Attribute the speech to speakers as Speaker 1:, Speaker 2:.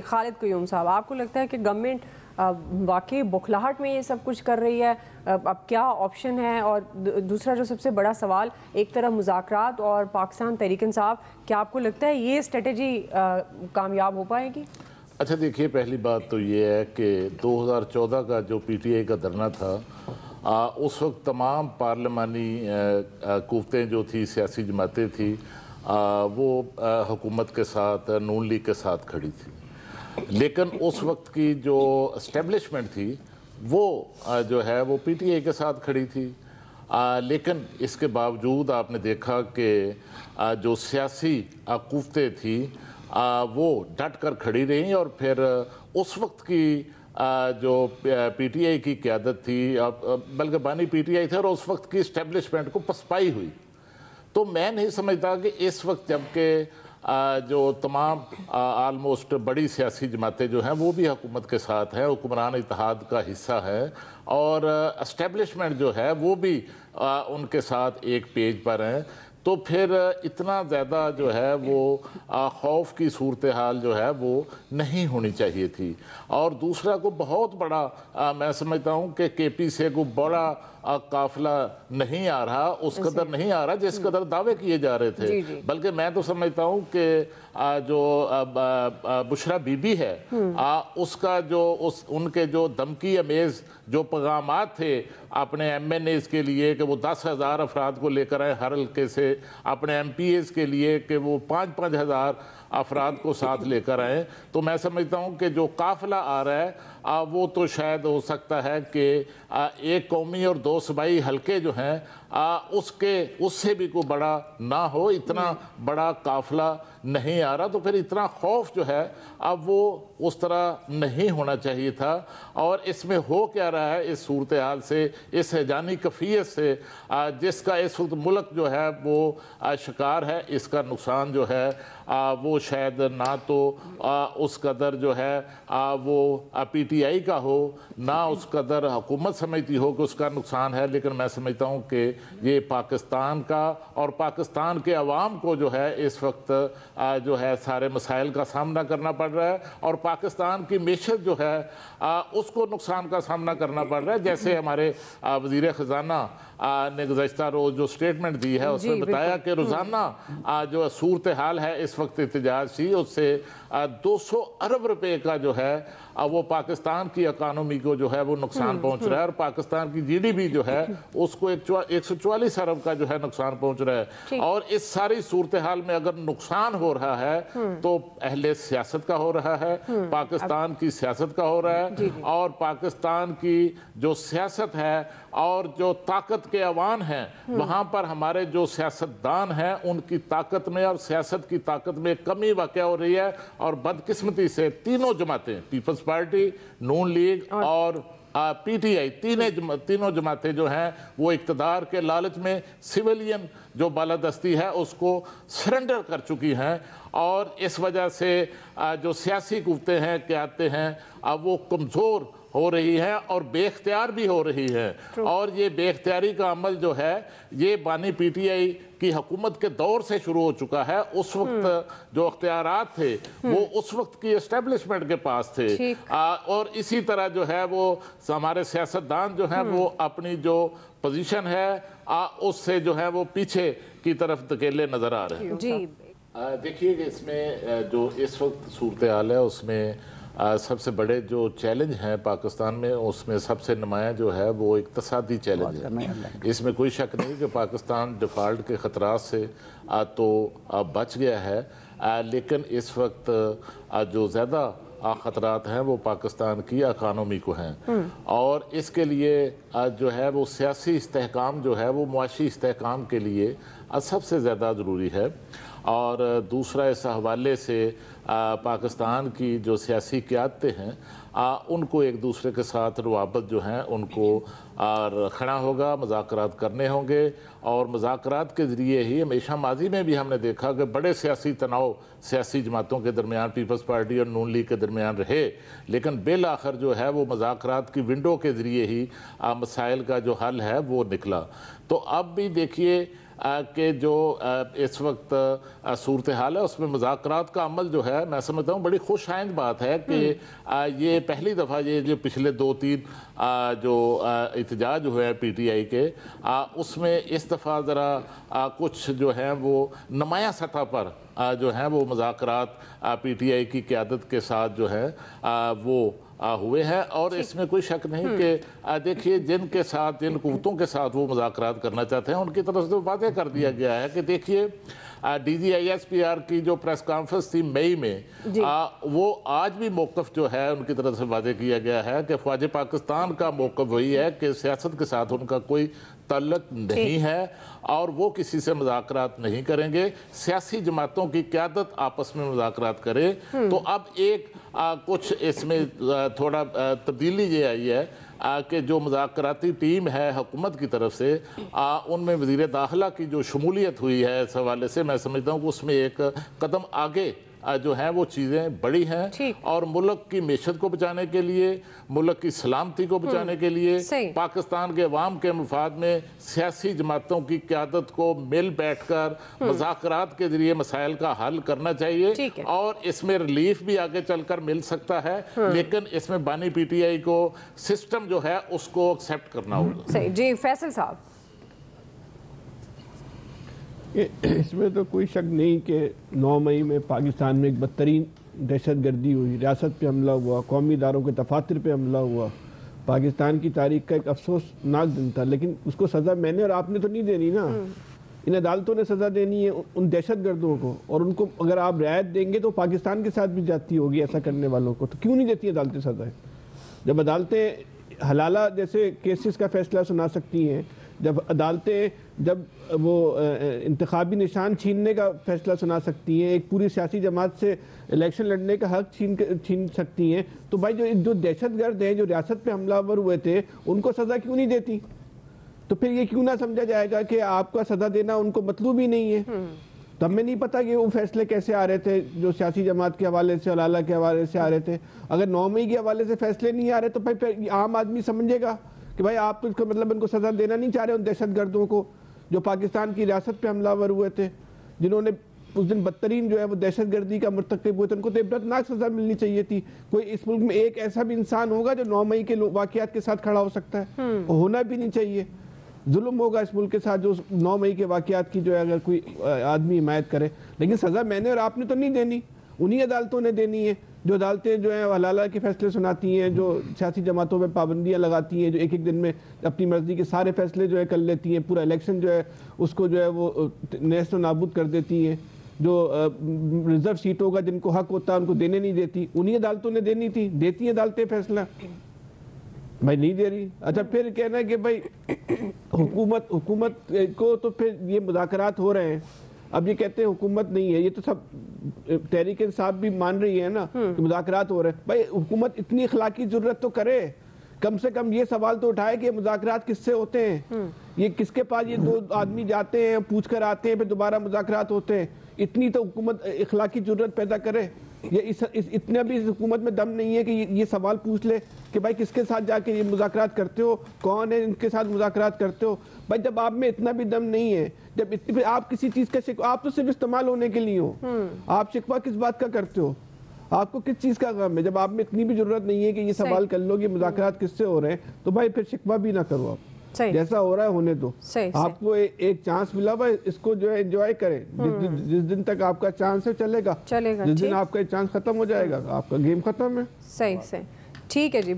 Speaker 1: خالد قیوم صاحب، آپ کو لگتا ہے کہ گورنمنٹ واقعی بخلاہٹ میں یہ سب کچھ کر رہی ہے؟ اب کیا آپشن ہے؟ اور دوسرا جو سب سے بڑا سوال، ایک طرف مذاکرات اور پاکستان تحریک انصاف، کیا آپ کو لگتا ہے یہ اسٹریٹجی کامیاب ہو پائے گی؟
Speaker 2: اچھا دیکھیے، پہلی بات تو یہ ہے کہ 2014 کا جو پی ٹی آئی کا دھرنا تھا، اس وقت تمام پارلیمانی قوتیں جو تھی، سیاسی جماعتیں تھیں، وہ حکومت کے ساتھ، نون لیگ کے ساتھ کھڑی تھی. لیکن اس وقت کی جو اسٹیبلشمنٹ تھی وہ جو ہے وہ پی ٹی آئی کے ساتھ کھڑی تھی. لیکن اس کے باوجود آپ نے دیکھا کہ جو سیاسی قوتیں تھیں وہ ڈٹ کر کھڑی رہیں، اور پھر اس وقت کی جو پی ٹی آئی کی قیادت تھی، بلکہ بانی پی ٹی آئی تھے، اور اس وقت کی اسٹیبلشمنٹ کو پسپائی ہوئی. تو میں نہیں سمجھتا کہ اس وقت جبکہ جو تمام آلموسٹ بڑی سیاسی جماعتیں جو ہیں وہ بھی حکومت کے ساتھ ہیں، حکمران اتحاد کا حصہ ہے، اور اسٹیبلشمنٹ جو ہے وہ بھی ان کے ساتھ ایک پیج پر ہیں، تو پھر اتنا زیادہ جو ہے وہ خوف کی صورتحال جو ہے وہ نہیں ہونی چاہیے تھی. اور دوسرا کو بہت بڑا میں سمجھتا ہوں کہ کے پی سے کو بڑا قافلہ نہیں آ رہا، اس قدر نہیں آ رہا جس قدر دعوے کیے جا رہے تھے. بلکہ میں تو سمجھتا ہوں کہ جو بشرا بی بی ہے، اس کا جو ان کے جو دھمکی امیز جو پیغامات تھے اپنے ایم این ایز کے لیے کہ وہ 10,000 افراد کو لے کر آئے ہر حلقے سے، اپنے ایم پی ایز کے لیے کہ وہ 5,000 افراد کو ساتھ لے کر آئیں، تو میں سمجھتا ہوں کہ جو قافلہ آ رہا ہے وہ تو شاید ہو سکتا ہے کہ ایک قومی اور 2 صوبائی حلقے جو ہیں اس سے بھی کوئی بڑا نہ ہو. اتنا بڑا قافلہ نہیں آ رہا، تو پھر اتنا خوف جو ہے اب وہ اس طرح نہیں ہونا چاہیے تھا. اور اس میں ہو کیا رہا ہے، اس صورتحال سے، اس ہیجانی کیفیت سے جس کا اس وقت ملک جو ہے وہ شکار ہے، اس کا نقصان جو ہے وہ شاید نہ تو اس قدر جو ہے وہ پی ٹی آئی کا ہو، نہ اس قدر حکومت سمجھتی ہو کہ اس کا نقصان ہے. لیکن میں سمجھتا ہوں کہ یہ پاکستان کا اور پاکستان کے عوام کو جو ہے اس وقت جو ہے سارے مسائل کا سامنا کرنا پڑ رہا ہے، اور پاکستان کی معیشت جو ہے اس کو نقصان کا سامنا کرنا پڑ رہا ہے. جیسے ہمارے وزیر خزانہ نے گزشتہ روز جو سٹیٹمنٹ دی ہے اس میں بتایا کہ روزانہ جو صورتحال ہے اس وقت احتجاج سی، اس سے 200 ارب روپے کا جو ہے وہ پاکستان کی اکانومی کو جو ہے وہ نقصان پہنچ رہا ہے، اور پاکستان کی جی ڈی پی جو ہے اس کو 144 ارب کا جو ہے نقصان پہنچ رہا ہے. اور اس ساری صورتحال میں اگر نقصان ہو رہا ہے تو اہل سیاست کا ہو رہا ہے، پاکستان کی سیاست کا ہو رہا ہے، اور پاکستان کی جو سیاست ہے اور جو طاقت کے عوان ہیں وہاں پر ہمارے جو سیاستدان ہیں ان کی طاقت میں اور سیاست کی طاقت میں کمی واقع ہو رہی ہے. اور بدقسمتی سے تینوں جماعتیں، پیپلز پارٹی، نون لیگ اور پی ٹی آئی، تینوں جماعتیں جو ہیں وہ اقتدار کے لالچ میں سویلین جو بالادستی ہے اس کو سرنڈر کر چکی ہیں، اور اس وجہ سے جو سیاسی قوتیں ہیں، قیادتیں ہیں، وہ کمزور ہو رہی ہیں اور بے اختیار بھی ہو رہی ہیں. اور یہ بے اختیاری کا عمل جو ہے یہ بانی پی ٹی آئی کی حکومت کے دور سے شروع ہو چکا ہے. اس وقت جو اختیارات تھے وہ اس وقت کی اسٹیبلشمنٹ کے پاس تھے، اور اسی طرح جو ہے وہ ہمارے سیاستدان جو ہیں وہ اپنی جو پوزیشن ہے اس سے جو ہے وہ پیچھے کی طرف دھکیلے نظر آ رہے ہیں. دیکھیے کہ اس میں جو اس وقت صورتحال ہے اس میں سب سے بڑے جو چیلنج ہیں پاکستان میں، اس میں سب سے نمایاں جو ہے وہ اقتصادی چیلنج ہے. اس میں کوئی شک نہیں کہ پاکستان ڈیفالٹ کے خطرات سے تو بچ گیا ہے، لیکن اس وقت جو زیادہ خطرات ہیں وہ پاکستان کی اکانومی کو ہیں، اور اس کے لیے جو ہے وہ سیاسی استحکام جو ہے وہ معاشی استحکام کے لیے سب سے زیادہ ضروری ہے. اور دوسرا اس حوالے سے پاکستان کی جو سیاسی قیادتیں ہیں ان کو ایک دوسرے کے ساتھ روابط جو ہیں ان کو رکھنا ہوگا، مذاکرات کرنے ہوں گے، اور مذاکرات کے ذریعے ہی ہمیشہ ماضی میں بھی ہم نے دیکھا کہ بڑے سیاسی تناؤ سیاسی جماعتوں کے درمیان، پیپلز پارٹی اور نون لیگ کے درمیان رہے، لیکن بالآخر جو ہے وہ مذاکرات کی ونڈو کے ذریعے ہی مسائل کا جو حل ہے وہ نکلا. تو اب بھی دیکھیے کہ جو اس وقت صورتحال ہے اس میں مذاکرات کا عمل جو ہے میں سمجھتا ہوں بڑی خوش آئند بات ہے کہ یہ پہلی دفعہ یہ جو پچھلے 2-3 جو احتجاج ہوئے ہیں پی ٹی آئی کے اس میں اس دفعہ ذرا کچھ جو ہیں وہ نمایاں سطح پر جو ہیں وہ مذاکرات پی ٹی آئی کی قیادت کے ساتھ جو ہے وہ ہوئے ہیں اور اس میں کوئی شک نہیں کہ دیکھیے جن کے ساتھ جن قوتوں کے ساتھ وہ مذاکرات کرنا چاہتے ہیں ان کی طرف سے واضح کر دیا گیا ہے کہ دیکھیے D G I S P R کی جو پریس کانفرنس تھی مئی میں وہ آج بھی موقف جو ہے ان کی طرف سے واضح کیا گیا ہے کہ فوج پاکستان کا موقف وہی ہے کہ سیاست کے ساتھ ان کا کوئی تعلق نہیں ہے اور وہ کسی سے مذاکرات نہیں کریں گے، سیاسی جماعتوں کی قیادت آپس میں مذاکرات کرے۔ تو اب ایک کچھ اس میں تھوڑا تبدیلی یہ آئی ہے کہ جو مذاکراتی ٹیم ہے حکومت کی طرف سے ان میں وزیر داخلہ کی جو شمولیت ہوئی ہے اس حوالے سے میں سمجھتا ہوں کہ اس میں ایک قدم آگے جو ہیں وہ چیزیں بڑی ہیں اور ملک کی معیشت کو بچانے کے لیے، ملک کی سلامتی کو بچانے کے لیے، پاکستان کے عوام کے مفاد میں سیاسی جماعتوں کی قیادت کو مل بیٹھ کر مذاکرات کے ذریعے مسائل کا حل کرنا چاہیے اور اس میں ریلیف بھی آگے چل کر مل سکتا ہے، لیکن اس میں بانی پی ٹی آئی کو سسٹم جو ہے اس کو ایکسیپٹ کرنا ہوگا۔
Speaker 1: جی فیصل صاحب،
Speaker 3: اس میں تو کوئی شک نہیں کہ 9 مئی میں پاکستان میں ایک بدترین دہشت گردی ہوئی، ریاست پہ حملہ ہوا، قومی اداروں کے دفاتر پہ حملہ ہوا، پاکستان کی تاریخ کا ایک افسوسناک دن تھا، لیکن اس کو سزا میں نے اور آپ نے تو نہیں دینی نا، ان عدالتوں نے سزا دینی ہے ان دہشت گردوں کو، اور ان کو اگر آپ رعایت دیں گے تو پاکستان کے ساتھ بھی جاتی ہوگی ایسا کرنے والوں کو، تو کیوں نہیں دیتی عدالتیں سزائیں؟ جب عدالتیں حلالہ جیسے کیسز کا فیصلہ سنا سکتی ہیں، جب عدالتیں جب وہ انتخابی نشان چھیننے کا فیصلہ سنا سکتی ہیں، ایک پوری سیاسی جماعت سے الیکشن لڑنے کا حق چھین سکتی ہیں، تو بھائی جو دہشت گرد ہیں جو ریاست پہ حملہ آور ہوئے تھے ان کو سزا کیوں نہیں دیتی؟ تو پھر یہ کیوں نہ سمجھا جائے گا کہ آپ کا سزا دینا ان کو مطلوب ہی نہیں ہے؟ تو ہمیں نہیں پتا کہ وہ فیصلے کیسے آ رہے تھے جو سیاسی جماعت کے حوالے سے، علالہ کے حوالے سے آ رہے تھے۔ اگر 9 مئی کے حوالے سے فیصلے نہیں آ رہے تو پھر عام آدمی سمجھے گا کہ بھائی آپ تو اس کا مطلب ان کو سزا دینا نہیں چاہ رہے ان دہشت گردوں کو جو پاکستان کی ریاست پہ حملہ آور ہوئے تھے، جنہوں نے اس دن بدترین جو ہے وہ دہشت گردی کا مرتکب ہوئے تھے، ان کو تو عبرتناک سزا ملنی چاہیے تھی۔ کوئی اس ملک میں ایک ایسا بھی انسان ہوگا جو 9 مئی کے واقعات کے ساتھ کھڑا ہو سکتا ہے؟ ہونا بھی نہیں چاہیے۔ ظلم ہوگا اس ملک کے ساتھ جو 9 مئی کے واقعات کی جو ہے اگر کوئی آدمی حمایت کرے، لیکن سزا میں نے اور آپ نے تو نہیں دینی، انہی عدالتوں نے دینی ہے جو عدالتیں جو ہیں حلالہ کے فیصلے سناتی ہیں، جو سیاسی جماعتوں پہ پابندیاں لگاتی ہیں، جو ایک دن میں اپنی مرضی کے سارے فیصلے جو ہے کر لیتی ہیں، پورا الیکشن جو ہے اس کو جو ہے وہ نیست و نابود کر دیتی ہیں، جو ریزرو سیٹوں کا جن کو حق ہوتا ہے ان کو دینے نہیں دیتی، انہی عدالتوں نے دینی تھی، دیتی ہیں عدالتیں فیصلہ، بھائی نہیں دے رہی۔ اچھا پھر کہنا ہے کہ بھائی حکومت کو تو پھر یہ مذاکرات ہو رہے ہیں، اب یہ کہتے ہیں حکومت نہیں ہے، یہ تو سب تحریک انصاف بھی مان رہی ہے نا کہ مذاکرات ہو رہے ہیں، بھائی حکومت اتنی اخلاقی ضرورت تو کرے، کم سے کم یہ سوال تو اٹھائے کہ یہ مذاکرات کس سے ہوتے ہیں، یہ کس کے پاس یہ 2 آدمی جاتے ہیں پوچھ کر آتے ہیں پھر دوبارہ مذاکرات ہوتے ہیں، اتنی تو حکومت اخلاقی ضرورت پیدا کرے۔ یہ اتنا بھی اس حکومت میں دم نہیں ہے کہ یہ سوال پوچھ لے کہ بھائی کس کے ساتھ جا کے یہ مذاکرات کرتے ہو، کون ہے ان کے ساتھ مذاکرات کرتے ہو؟ بھائی جب آپ میں اتنا بھی دم نہیں ہے، جب آپ کسی چیز کا شکوہ، آپ تو صرف استعمال ہونے کے لیے ہو، آپ شکوہ کس بات کا کرتے ہو؟ آپ کو کس چیز کا غم ہے؟ جب آپ میں اتنی بھی ضرورت نہیں ہے کہ یہ سوال کر لو کہ مذاکرات کس سے ہو رہے ہیں، تو بھائی پھر شکوہ بھی نہ کرو، آپ جیسا ہو رہا ہے ہونے دو، آپ کو ایک چانس ملا ہوا ہے، اس کو جو ہے انجوائے کریں، جس دن تک آپ کا چانس ہے چلے گا، جس دن آپ کا چانس ختم ہو جائے گا آپ کا گیم ختم ہے۔
Speaker 1: صحیح ٹھیک ہے جی۔